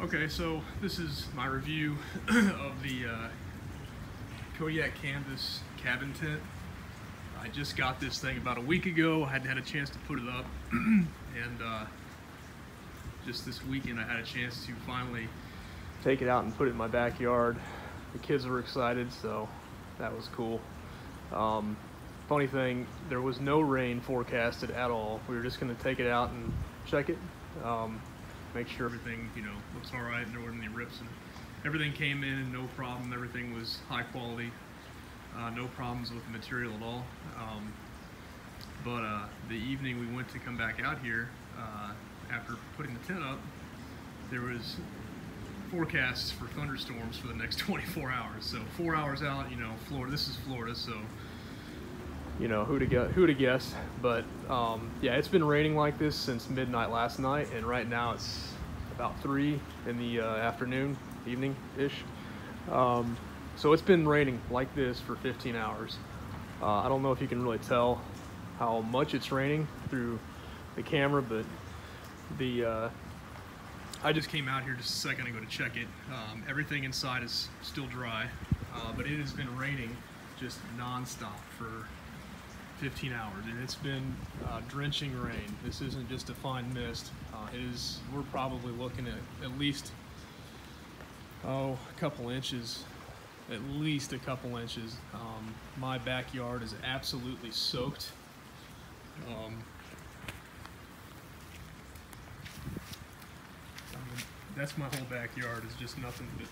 Okay, so this is my review of the Kodiak canvas cabin tent. I just got this thing about a week ago. I hadn't had a chance to put it up, and just this weekend I had a chance to finally take it out and put it in my backyard. The kids were excited, so that was cool. Funny thing, there was no rain forecasted at all. We were just going to take it out and check it. Make sure everything, looks all right and there weren't any rips, and everything came in and no problem. Everything was high quality, no problems with the material at all. But the evening we went to come back out here, after putting the tent up, there was forecasts for thunderstorms for the next 24 hours. So 4 hours out, Florida. This is Florida, so who'd have guessed? But yeah, it's been raining like this since midnight last night, and right now it's about 3 in the afternoon, evening-ish. So it's been raining like this for 15 hours. I don't know if you can really tell how much it's raining through the camera, but I just came out here just a second ago to check it. Everything inside is still dry, but it has been raining just non-stop for 15 hours, and it's been drenching rain. This isn't just a fine mist. We're probably looking at least a couple inches, at least a couple inches. My backyard is absolutely soaked. That's my whole backyard, is just nothing but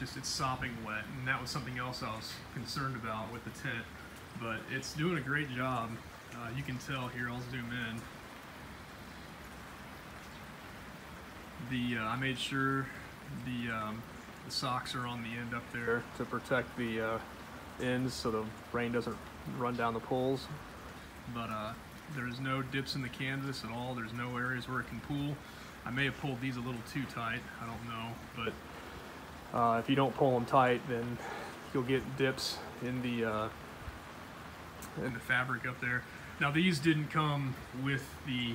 it's sopping wet, and that was something else I was concerned about with the tent, but it's doing a great job. You can tell here, I'll zoom in. I made sure the socks are on the end up there to protect the ends so the rain doesn't run down the poles, but there's no dips in the canvas at all. There's no areas where it can pool. I may have pulled these a little too tight, I don't know, but if you don't pull them tight, then you'll get dips in the fabric up there. Now these didn't come with the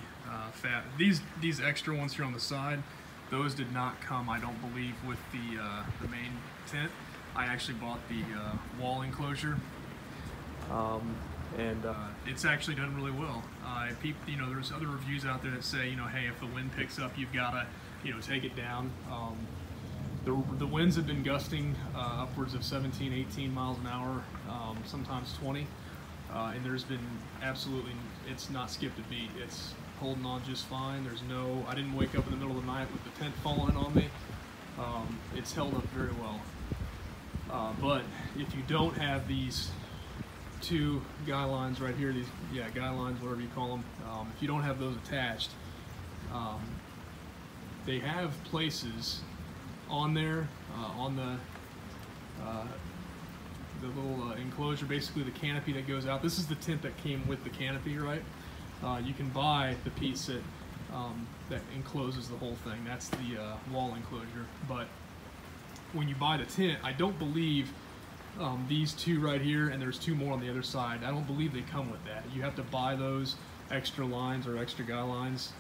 these extra ones here on the side. Those did not come, I don't believe, with the main tent. I actually bought the wall enclosure, and it's actually done really well. There's other reviews out there that say, hey, if the wind picks up, you've got to, take it down. The winds have been gusting upwards of 17, 18 miles an hour, sometimes 20, and there's been it's not skipped a beat. It's holding on just fine. I didn't wake up in the middle of the night with the tent falling on me. It's held up very well. But if you don't have these two guy lines right here, guy lines, whatever you call them, if you don't have those attached, they have places on there, on the little enclosure, basically the canopy that goes out. This is the tent that came with the canopy, right? You can buy the piece that encloses the whole thing. That's the wall enclosure. But when you buy the tent, I don't believe these two right here, and there's two more on the other side, I don't believe they come with that. You have to buy those extra lines or extra guy lines,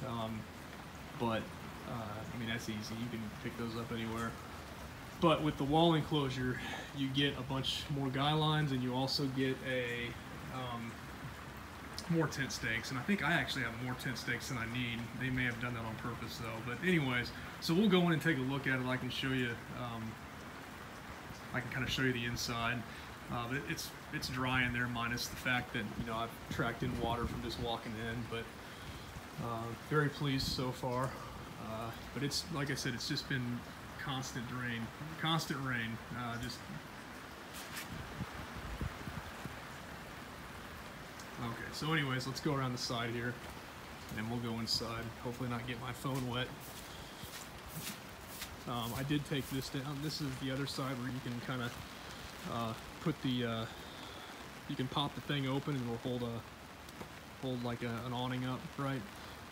but I mean, that's easy. You can pick those up anywhere. But with the wall enclosure, you get a bunch more guy lines, and you also get more tent stakes. And I think I actually have more tent stakes than I need. They may have done that on purpose though. But anyways, so we'll go in and take a look at it. I can show you. I can kind of show you the inside. But it's dry in there, minus the fact that I've tracked in water from just walking in. But very pleased so far. But it's, like I said, it's just been constant rain. Okay, so anyways, let's go around the side here, and we'll go inside. Hopefully not get my phone wet. I did take this down. This is the other side where you can kind of put the, you can pop the thing open and it'll hold like an awning up, right?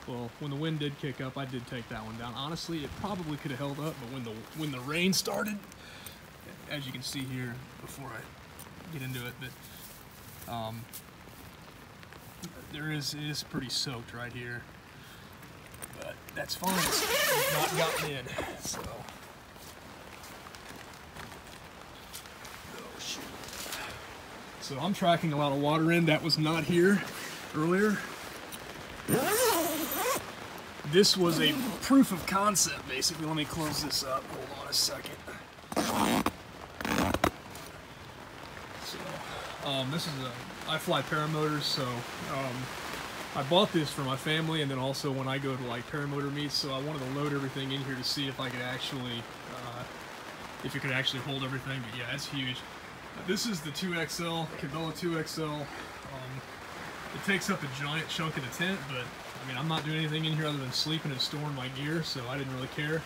Well, when the wind did kick up, I did take that one down. Honestly, it probably could have held up, but when the rain started, as you can see here, before I get into it, that it is pretty soaked right here. But that's fine. It's not gotten in, so. Oh, shoot. So I'm tracking a lot of water in that was not here earlier. This was a proof of concept, basically. Let me close this up. Hold on a second. So, this is I fly paramotors, so I bought this for my family, and then also when I go to like paramotor meets, so I wanted to load everything in here to see if I could actually, if it could actually hold everything. But yeah, it's huge. This is the 2XL, Cabela 2XL. It takes up a giant chunk of the tent, but I mean, I'm not doing anything in here other than sleeping and storing my gear, so I didn't really care.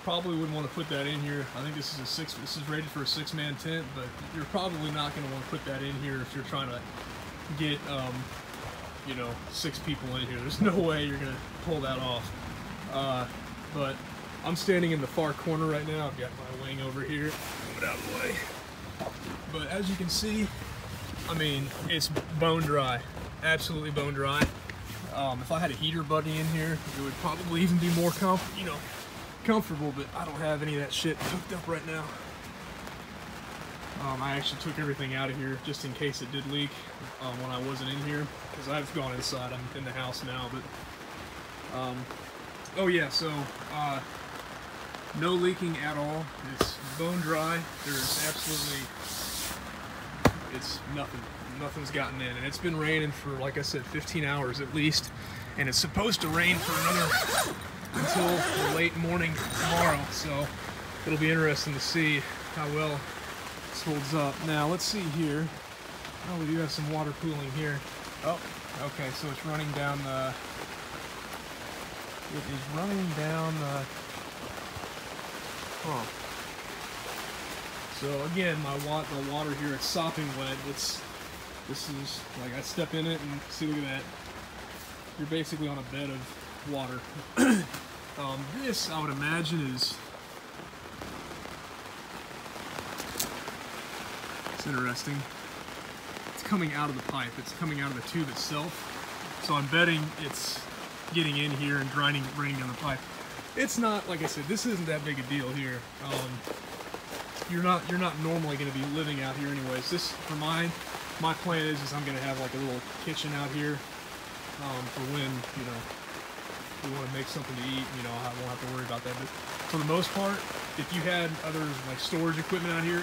Probably wouldn't want to put that in here. I think this is rated for a 6-man tent, but you're probably not going to want to put that in here if you're trying to get, you know, 6 people in here. There's no way you're going to pull that off. But I'm standing in the far corner right now. I've got my wing over here. Move it out of the way. But as you can see, I mean, it's bone dry. Absolutely bone dry. If I had a heater buddy in here, it would probably even be more comfortable, but I don't have any of that shit hooked up right now. I actually took everything out of here just in case it did leak when I wasn't in here, because I've gone inside. I'm in the house now, but oh yeah, so no leaking at all. It's bone dry. There's absolutely, it's nothing. Nothing's gotten in, and it's been raining for, like I said, 15 hours at least, and it's supposed to rain for another until the late morning tomorrow, so it'll be interesting to see how well this holds up. Now let's see here. Oh, we do have some water pooling here. Oh, okay, so it's running down the, it is running down the, huh. So again, the water here, it's sopping wet. This is, like, I step in it and see, look at that. You're basically on a bed of water. This, I would imagine, is, it's interesting. It's coming out of the pipe. It's coming out of the tube itself. So I'm betting it's getting in here and raining down the pipe. It's not, like I said, this isn't that big a deal here. You're not normally going to be living out here anyways. This, for mine, my plan is I'm going to have like a little kitchen out here for when, you know, we want to make something to eat, you know, I won't have to worry about that. But for the most part, if you had other like storage equipment out here,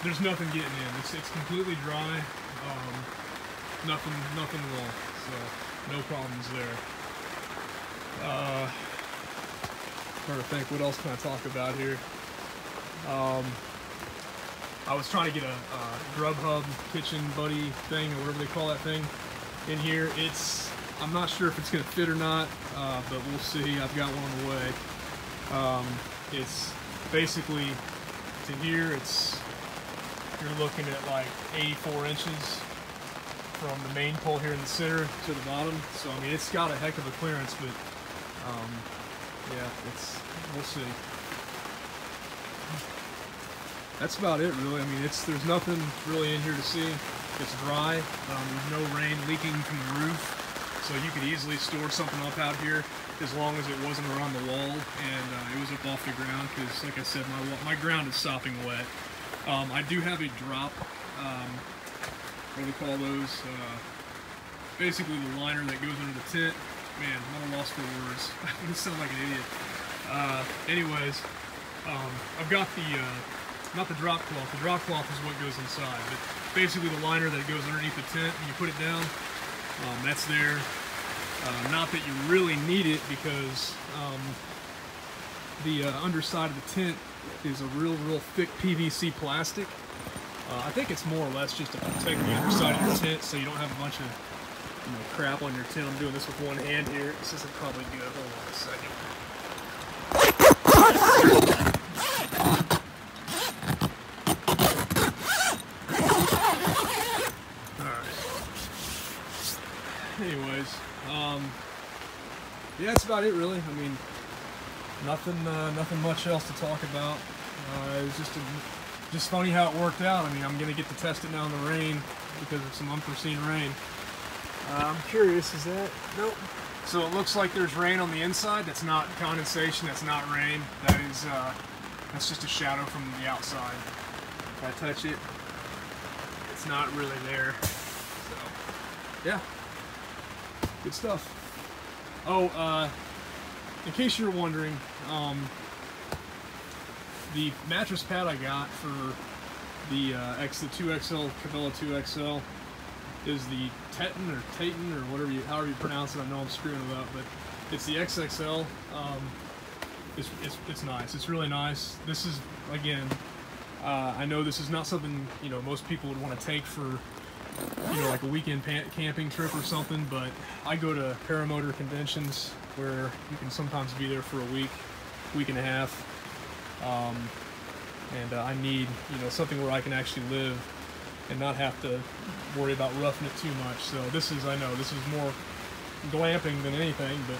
there's nothing getting in. It's completely dry, nothing at all, so no problems there. Trying to think, what else can I talk about here? I was trying to get a Grubhub kitchen buddy thing, or whatever they call that thing, in here. I'm not sure if it's going to fit or not, but we'll see. I've got one on the way. It's basically, to here, you're looking at like 84 inches from the main pole here in the center to the bottom. So, I mean, it's got a heck of a clearance, but, yeah, we'll see. That's about it, really. I mean, there's nothing really in here to see. It's dry. There's no rain leaking from the roof, so you could easily store something up out here as long as it wasn't around the wall and it was up off the ground. Because, like I said, my ground is sopping wet. I do have a drop. What do they call those? Basically, the liner that goes under the tent. Man, I'm at a loss for words. I'm gonna sound like an idiot. Anyways, I've got not the drop cloth. The drop cloth is what goes inside, but basically the liner that goes underneath the tent and you put it down, that's there. Not that you really need it, because the underside of the tent is a real thick PVC plastic. I think it's more or less just to protect the underside of your tent so you don't have a bunch of crap on your tent. I'm doing this with one hand here. This isn't probably good. Hold on a second. Anyways, yeah, that's about it, really. I mean, nothing much else to talk about. It was just funny how it worked out. I mean, I'm gonna get to test it now in the rain because of some unforeseen rain. I'm curious, is that, nope, So it looks like there's rain on the inside. That's not condensation, that's not rain. That is, that's just a shadow from the outside. If I touch it, it's not really there. So, yeah, good stuff. Oh, in case you're wondering, the mattress pad I got for the 2XL, Cabela 2XL is the Teton or Taton or whatever however you pronounce it. I know I'm screwing it up, but it's the XXL. It's nice. It's really nice. This is, again, I know this is not something, you know, most people would want to take for, you know, like a weekend camping trip or something, but I go to paramotor conventions where you can sometimes be there for a week and a half, and I need, you know, something where I can actually live and not have to worry about roughing it too much. So this is, I know, this is more glamping than anything, but,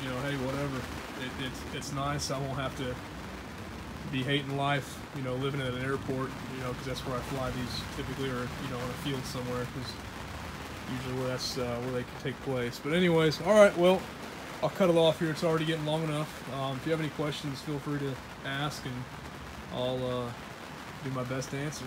you know, hey, whatever. It's nice. I won't have to be hating life, you know, living at an airport, you know, because that's where I fly these typically, or, you know, on a field somewhere, because usually where that's where they can take place. But anyways, all right, well, I'll cut it off here. It's already getting long enough. If you have any questions, feel free to ask, and I'll do my best to answer.